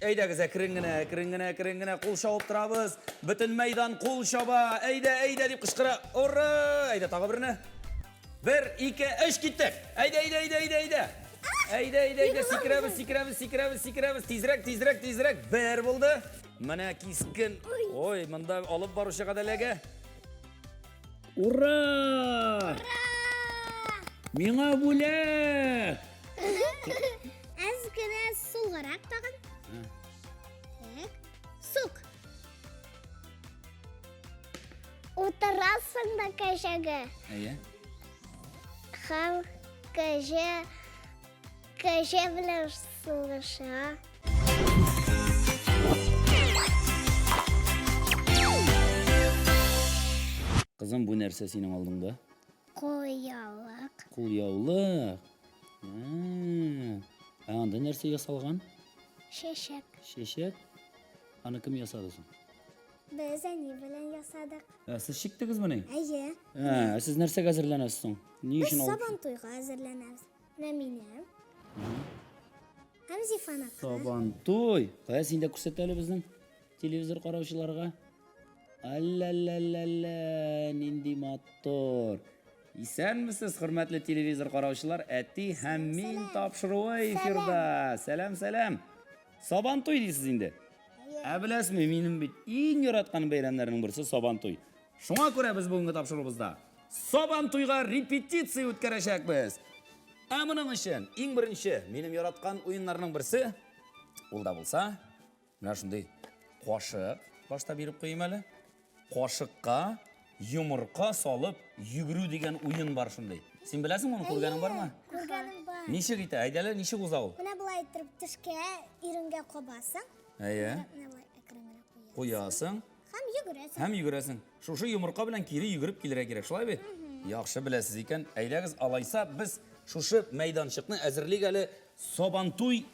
әйдәгіз, кірінгіне, қол шауып тұрабыз. Бүтін майдан қол шаба. Әйдә деп қышқыра. Оры! Әйдә, тағы біріні. 1, 2, 3 кеттік. Әйдә. Секіреміз. Тезірек. 1 болды. Міне кескін. Ой, мұнда алып барушы қадаләге. Ура! Меңа бөлек! Әзгіре сұлғырақ тағын. Сұқ. Отырасың да кәжігі. Әйе? Хам кәже білер сұлғыша. Қызым, бұл нәрсе сенің алдыңда? Қоялық. Қоляулық. Анда нәрсе ясалған? Шешек. Аны кім ясады соң? Біз әне білен ясадық. Сіз шектіңіз мұны? Әйе. Сіз нәрсеге әзірленесіз соң? Біз сабан тойға әзірленеміз. Рәминем. Әм Зифанаққа. Сабан той. Қая сенде көрсетелі біздің телевизор қараушыларға? Аллалалалала, нинди мотор. Исәнмісіз, құрметлі телевизор қараушылар? Әтті һәм мен тапшыруы эфирда. Сәлем. Сабан той дейсіз енді? Білесіз менің бит ең яратқан бәйрәмдерінің бірісі сабан той. Шуңа көрә біз бүгінгі тапшыруымызда сабан тойға репетиция өткәрәшәкбіз. Мұның үшін ең бірінші менің яратқан ойындарының бірісі ол да болса, мына шындай қошық башта беріп қойым әлі. Қошыққа юмырқа салып жүгіру деген ойын бар шындай. Сен білесің, оны көргенің бар ма? Көргенім бар. Неше киті? Айдәлі, неше қозау? Мұна бұлай тұрып түшке үйрінге қобасың. Әйе. Қоясың. Һәм жүгіресің. Шушы юмырқа білән кері жүгіріп келірі керек. Шылай бе? Яқшы білесіз екен. Әйдәгіз, алайса біз шушы майданшықны әзірлік әлі сабантуй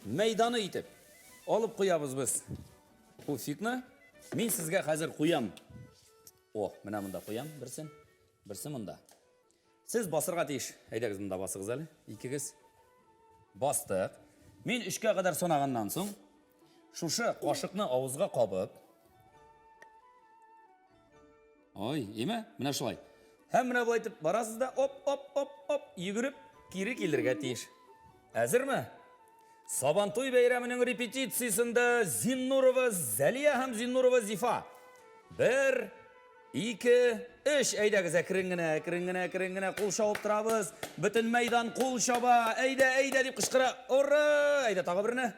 майданы етіп алып қоябыз біз. Бұл фикні мен сізге қазір қоям. Мына мұнда қоям, бірсін мұнда. Сіз басырға тейш. Әйдәгіз, мұнда басығыз әлі. Екігіз. Бастық. Мен 3-ке қадар сонағаннан соң, шушы қошықны ауызға қабып. Еме? Мұна шылай. Һәм мұна бұлайтып барасыз да, оп, үйгіріп, кері келдірге тейш. Әзір ме? Сабантуй бәйрәмінің репетициясында Зиннурова Зәлия һәм Зиннурова Зифа. 1, 2, 3. Әйдәгіз, кірінгіне, қол шауып тұрабыз. Бүтін майдан қол шаба. Әйдә деп қышқыра. Оры! Әйдә, тағы біріні.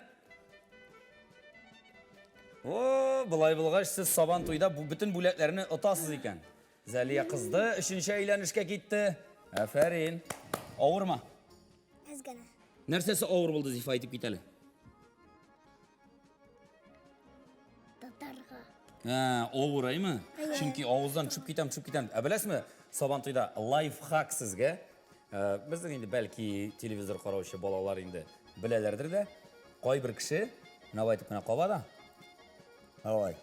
Бұлай бұлғаш, сіз сабантуйда бүтін бөлетлеріні ұтасыз екен. Зәлия қызды 3-ші әйленішке кетті. Әфәрин. Ауыр ма? Әзгіні. Нәрсесі ауыр болды Зифа айтып кетелі? Татарға. Ауыр ай ма? Чүнки ауыздан чүп кетем. Білесіз ме? Сабантуйда лайфхак сізге. Біздің енді бәлкі телевизор қараушы балалар енді білелердір де. Қой бір кіші, мына айтып мына қабада. Алай.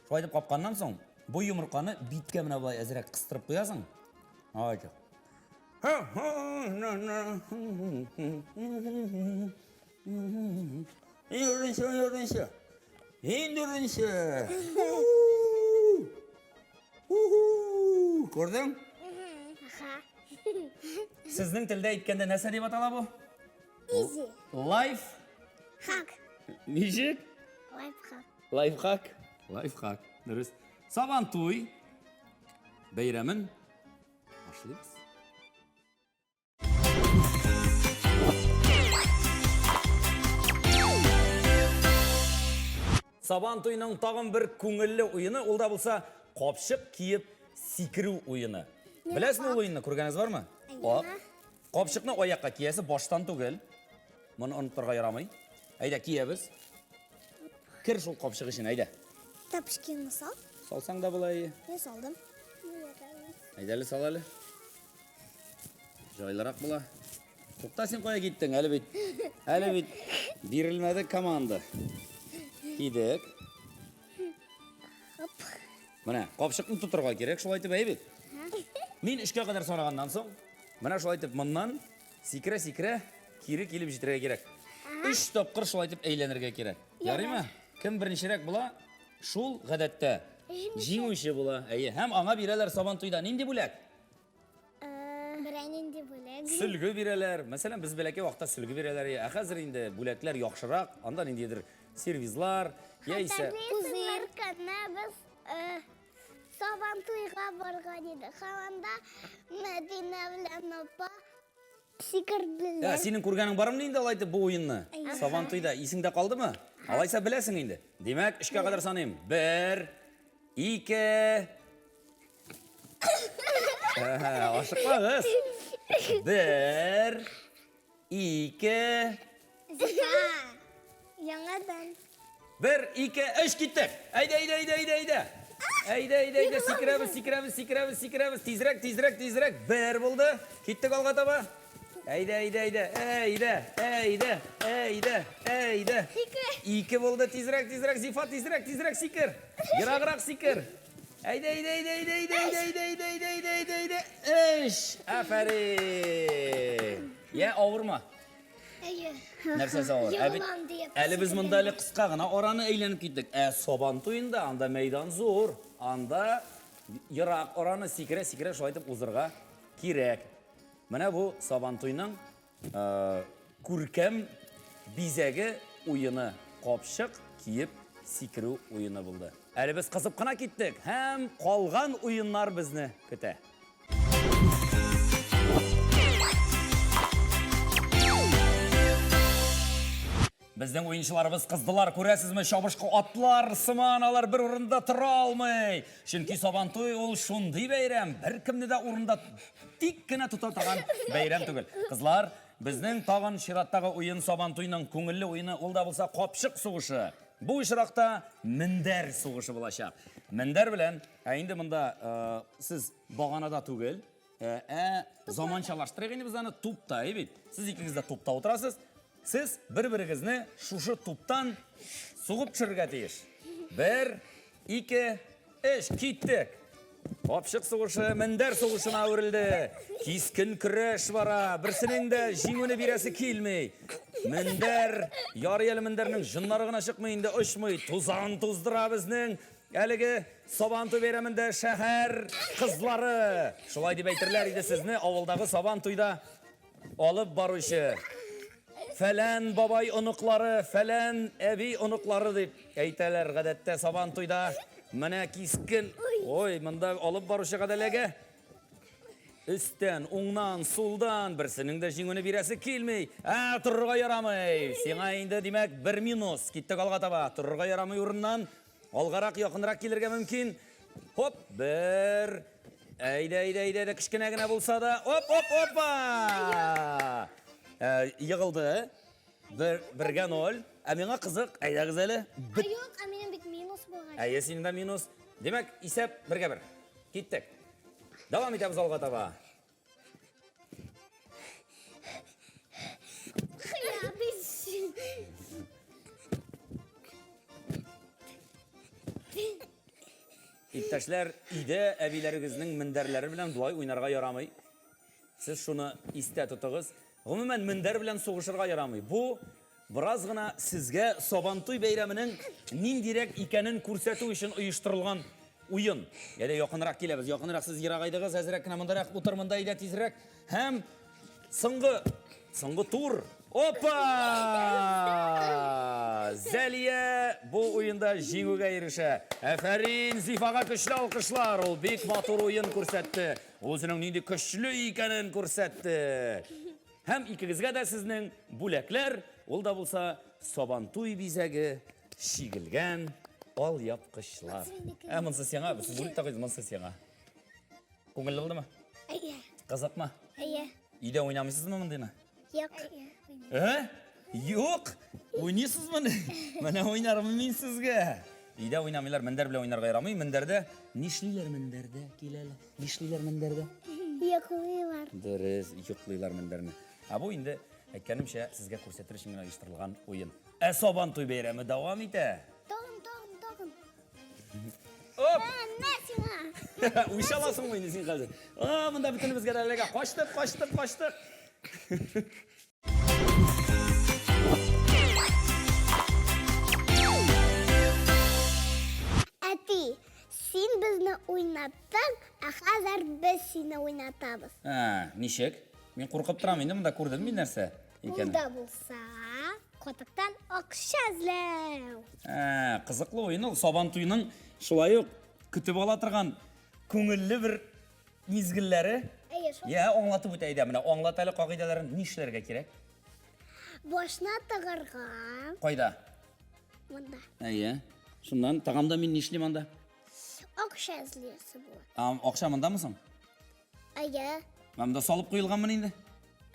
Шо айтып қапқаннан соң, бұл юмырқаны битке мына былай әзірек қыстырып қоясың. Айтып. Ендірінші. Көрдің? Сіздің тілді айткенде нәрсе деп атала бұл? Изи. Лайф? Хак. Нешек? Лайфхак. Лайфхак. Дұрыс. Сабантуй бәйрәмін башлаймыз. Сабантуйның тағын бір көңілі ойыны, ол да болса қопшық киіп секіру ойыны. Білесің ол ойынны, көргеніңіз бар ма? Қопшықны аяққа киесі баштан түгел. Мұны ұнттырға ярамай. Әйдә киебіз. Кір шол қопшық ішін, әйдә. Тапшкені сал. Салсаң да бұлай. Мен салдым. Әйдәлі сал әлі. Жайларақ бұла. Тоқта сен қоя кеттің, әлі бет. Берілмеді команда. Кидік. Мына, қопшықны тұтырға керек, шол айтып әйбет. Мен 3-ке қадар сонағаннан соң, мына шол айтып мұннан секіре, кері келіп жетірге керек. 3 тапкыр шулай итеп әйләнергә кирәк. Ярыймы? Кем беренчерәк була? Шул гадәттә җиңүче була. Әйе, һәм аңа бирәләр Сабантуйда нинди бүләк? Берән инде бүләк. Сөлге бирәләр. Мәсәлән, без бәләкәй вакытта сөлге бирәләр. Ә хәзер инде бүләкләр яхшырак, анда ниндидер сервизлар, яисә Кузыр кына без Сабантуйга барган идек. Һаманда Мәдинә белән апа сикерделәр. синең күргәнең бармы инде алай итеп бу уенны? Сабантуйда исеңдә калдымы? Алайса беләсең инде. Димәк, 3-кә кадәр саныйм. 1, 2 Ашыкмагыз. 1, 2 Яңадан. 1, 2, 3 киттек. Әйдә. Сикерәбез. Тизрәк. 1 булды. Киттек алга таба. Әйдә. 2 булды. Тизрәк. Зифа, тизрәк сикер. Ераграк сикер. Әйдә. 3. Афәрин. Я, авырма. Әйе. Нәрсәсе авыр? Әле без монда әле кыска гына араны әйләнеп киттек. Сабантуенда анда мәйдан зур. Анда ерак араны сикерә шулай итеп узырга кирәк. Менә бу Сабантуйның күркәм бизәге уены. Капчык киеп сикерү уены булды. Әле без кызып кына киттек һәм калган уеннар безне көтә. Безнең уенчыларыбыз кыздылар, күрәсезме, чабышкы атлар сыман, алар бер урында тора алмый. Чөнки Сабантуй ул шундый бәйрәм, беркемне дә урында тик кенә тота торган бәйрәм түгел. Кызлар, безнең тагын чираттагы уен Сабантуйның күңелле уены, ул да булса капчык сугышы. Бу очракта мендәр сугышы булачак. Мендәр белән, инде монда сез баганада түгел, заманчалаштырыйк инде без аны тупта, бит. Сез икегез дә тупта утырасыз. Сез бер-берегезне шушы туптан сугып төшерергә тиеш. 1, 2, 3 киттек. Капчык сугышы мендәр сугышына әверелде. Кискен көрәш бара. Берсенең дә җиңүне бирәсе килми. Мендәр, ярый әле мендәрнең җыннары гына чыкмый инде, очмый. Тузан туздыра безнең әлеге Сабантуй бәйрәмендә шәһәр кызлары. Шулай дип әйтерләр иде сезне авылдагы Сабантуйда алып баручы. Фәлән бабай оныклары, фәлән әби оныклары дип әйтәләр гадәттә Сабантуйда. Менә кискен, монда алып баручы гадәләгә. Өстән, уңнан, сулдан берсенең дә җиңүне бирәсе килми. Торырга ярамый. Сиңа инде димәк 1 минус. Киттек алга таба. Торырга ярамый урыннан. Алгарак, якынрак килергә мөмкин. Хоп, 1. Әйдә, кичкенә генә булса да. Опа! Йыгылды. 1-га 0. Миңа кызык, әйдәгез әле. Юк, минем бит минус булган. Әйе, синең дә минус. Димәк, исәп 1-га 1. Киттек. Давам итәбез алга таба. Иптәшләр, өйдә әбиләрегезнең мендәрләре белән булай уйнарга ярамый. Сез шуны истә тотыгыз. Гомумән мендәр белән сугышырга ярамый. Бу бераз гына сезгә Сабантуй бәйрәменең ниндирәк икәнен күрсәтү өчен оештырылган уен. Яда якынрак киләбез. Якынрак сез ерагайдыгыз, әзрәк кенә мондарак утыр, монда идә тизрәк. Һәм соңгы тур. Опа! Зәлия бу уенда җиңүгә ирешә. Афәрин, Зифага көчле алкышлар. Ул бик матур уен күрсәтте. Үзенең нинди көчле икәнен күрсәтте. Һәм икегезгә дә сезнең бүләкләр, ул да булса Сабантуй бизәге шигелгән алъяпкычлар. Монсы сиңа, без бүлек тагыз монсы сиңа. Күңелле булдымы? Әйе. Кызыкмы? Әйе. Өйдә уйнамыйсызмы мондыйны? Юк. Юк. Уйныйсызмы? Менә уйнармын мин сезгә. Өйдә уйнамыйлар, мендәр белән уйнарга ярамый. Мендәрдә нишлиләр мендәрдә? Киләләр. Нишлиләр мендәрдә? Йоклыйлар. Дөрес, йоклыйлар мендәрне. Бу инде әйткәнемчә сезгә күрсәтер өчен генә оештырылган уен. Сабантуй бәйрәме дәвам итә. Тагын. Оп! Нәсиңа. Уйшаласың инде син хәзер. Монда бөтенебезгә дә качтык. Әти, син безне уйнаттың, ә хәзер біз сине уйнатабыз. Нишек? Мен куркып торам инде, монда күрдем мин нәрсә икәнен. Унда булса, котыктан акча эзләү. Кызыклы уен ул. Сабан туйының шулай ук көтеп ала торган күңелле бер мизгелләре. Шул. Аңлатып үтә иде. Менә аңлат әле кагыйдәләрен ни эшләргә кирәк? Башына тыгырга. Кайда? Монда. Шуннан тагамда мин нишлим анда? Акча эзләсе була. Акча мондамы соң? Монда салып куелганмы инде?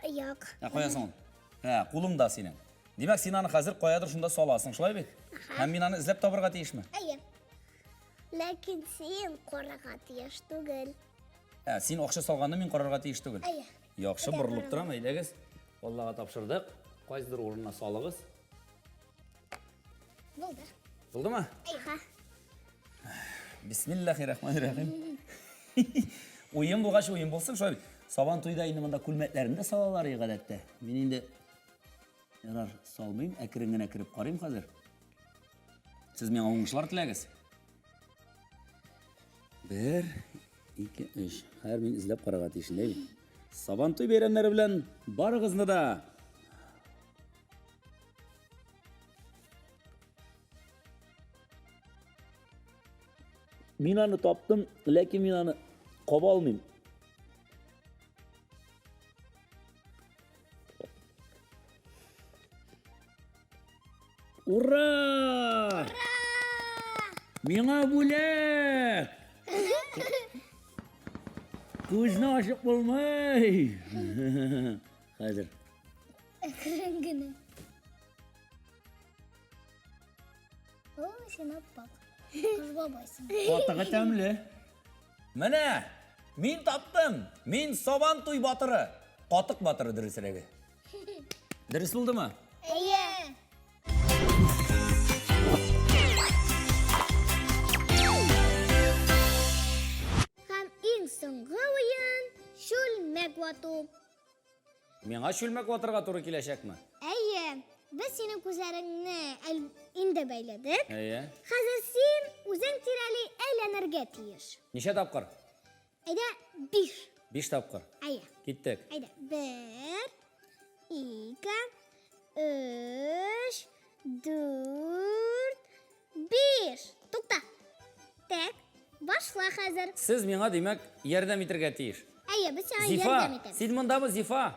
Юк. Куясың ул. Кулыңда синең. Димәк, син аны хәзер каядыр шунда саласың, шулай бит? Һәм мин аны эзләп табарга тиешме? Ләкин син карарга тиеш түгел. Син акча салганны мин карарга тиеш түгел. Яхшы, Әйе, борылып торам, әйдәгез. Аллага тапшырдык. Кайсыдыр урынына салыгыз. Булды. Булдымы? Бисмиллахир-рахманир-рахим. Уен булгач уен булсын, шулай бит. Сабан туйда инде монда күлмәкләрне салалар гадәттә. Мин инде ярар салмыйм, әкрен генә кирип карыйм хәзер. Сез миңа уңышлар теләгез. 1, 2, 3. Хәзер мин изләп карарга тиешендә бит. Сабан туй бәйрәмнәре белән барыгызны да. Мин аны таптым, ләкин мин аны каба алмыйм. Ура! Миңа бүләк! Күзне ачып булмый. Хәзер. Әкрен генә. Син аппак. Кыз бабайсың. Катыгы тәмле. Менә, мин таптым. Мин Сабан туй батыры. Катык батыры дөресрәге. Дөрес булдымы? Һәм иң соңгы уен шүлмәк вату. Миңа шүлмәк ватырга туры киләчәкме? Без синең күзләреңне инде бәйләдек. Хәзер Син үзең тирәли әйләнергә тиеш. Ничә тапкыр? 5. 5 тапкыр. Киттек. 1, 2, 3, 4, 5. Тукта. Так, башла хәзер. Сез миңа димәк ярдәм итәргә тиеш. Без сиңа Зифа, ярдәм итәбез. син мондамы, Зифа?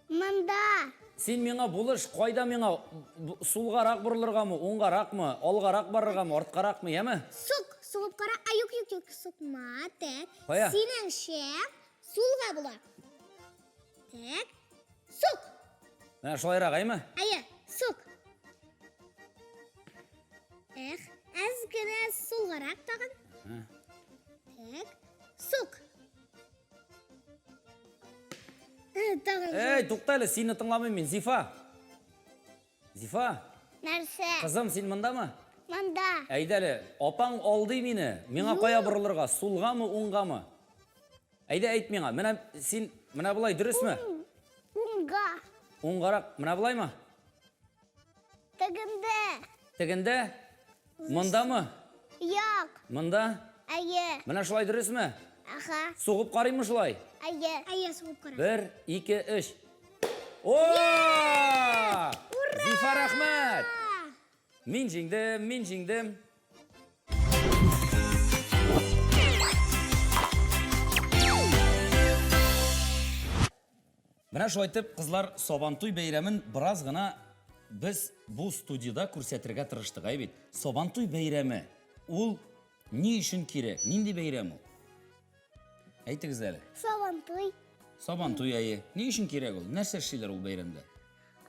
Монда. Син миңа булыш, кайда миңа сулгарак бурылыргамы, уңгаракмы, алгарак барыргамы, арткаракмы, яме? Сугып кара. Юк, сукма. Так. Кая? Синеңчә сулга була. Так. Сук. Менә шулайрак, әйме? Сук. Әз генә сулгарак тагын. Так. Сук. Тагын. Тукта әле, сине тыңламыйм мин, Зифа. Зифа, Нәрсә? кызым, син мондамы? Монда. Әйдә әле, апаң алды мине. Миңа кая бурылырга, сулгамы, уңгамы? Әйдә әйт миңа. Менә син, менә булай дөресме? Уңга. Уңгарак, менә булаймы? Тегендә. Тегендә? Мондамы? Юк. Монда? Менә шулай дөресме? Сугып карыймы шулай? Сугып кара. 1, 2, 3. О! Зифа, рәхмәт. Мин җиңдем. Менә шулай итеп, кызлар, Сабан туй бәйрәмен бераз гына без бу студияда күрсәтергә тырыштык, бит. Сабан туй бәйрәме, ул ни өчен кирәк? Нинди бәйрәм ул? Әйтегез әле. Сабан туй әйе. Ни өчен кирәк ул? Нәрсә эшлиләр ул бәйрәмдә?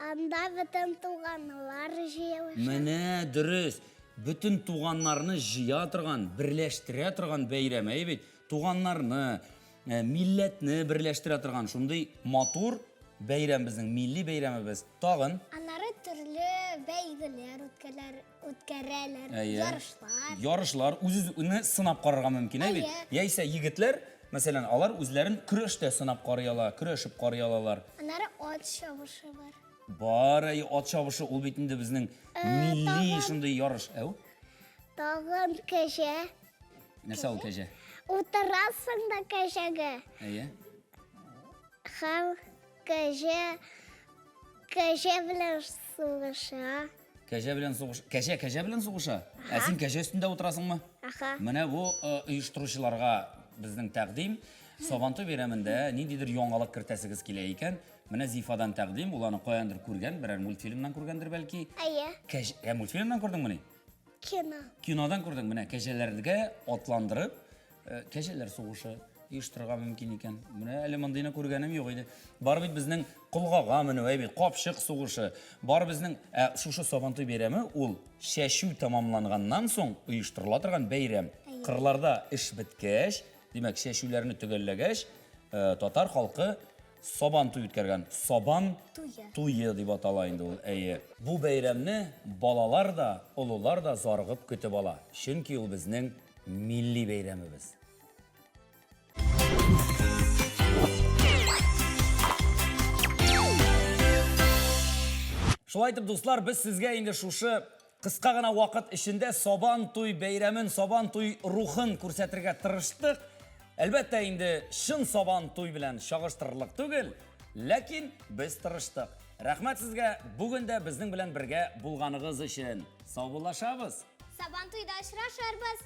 Анда бөтен туганнар җыелыш. Менә дөрес. Бөтен туганнарны җыя торган, берләштерә торган бәйрәм, бит. Туганнарны, милләтне берләштерә торган шундый матур бәйрәм безнең милли бәйрәмебез. Тагын Аннары төрле бәйгеләр үткәрәләр, ярышлар үзне сынап карарга мөмкин, бит. Яисә егетләр, мәсәлән, алар үзләрен көрәштә сынап карыялар, көрәшеп карыялар. Аннары ат чабышы бар. Бар, ат чабышы ул бит инде безнең милли шундый ярыш. Тағын кәже. Нәрсе ул кәҗә? Утырасың да кәжеге. Әйе. Һәм кәже белән сугыша. Кәҗә белән сугыша. Ә син кәҗә өстендә утырасыңмы? Аха. Менә бу оештыручыларга безнең тәкъдим. Сабантуй бәйрәмендә ниндидер яңалык кертәсегез килә икән. Менә Зифадан тәкъдим, ул аны каяндыр күргән, берәр мультфильмнан күргәндер бәлки. Әйе. Мультфильмнан күрдеңме ни? Кино. Кинодан күрдең, менә кәҗәләргә атландырып, кәҗәләр сугышы оештырырга мөмкин икән. Менә әле мондыйны күргәнем юк иде. Бар бит безнең кулгага менү, бит капчык сугышы. Бар безнең шушы Сабантуй бәйрәме ул шәшү тамамланганнан соң оештырыла торган бәйрәм. Кырларда эш беткәч, димәк шәшүләрне төгәлләгәч, татар халкы Сабантуй үткәргән. Сабан туйы дип атала инде ул. Әйе. Бу бәйрәмне балалар да, олылар да зарыгып көтеп ала. Чөнки ул безнең милли бәйрәмебез. Шулай итеп, дуслар, без сезгә инде шушы кыска гына вакыт эчендә Сабантуй бәйрәмен, Сабантуй рухын күрсәтергә тырыштык. Әлбәттә инде шын Сабантуй белән чагыштырырлык түгел, ләкин без тырыштык. Рәхмәт сезгә бүген дә безнең белән бергә булганыгыз өчен. Сау булашабыз. Сабантуйда очрашырбыз.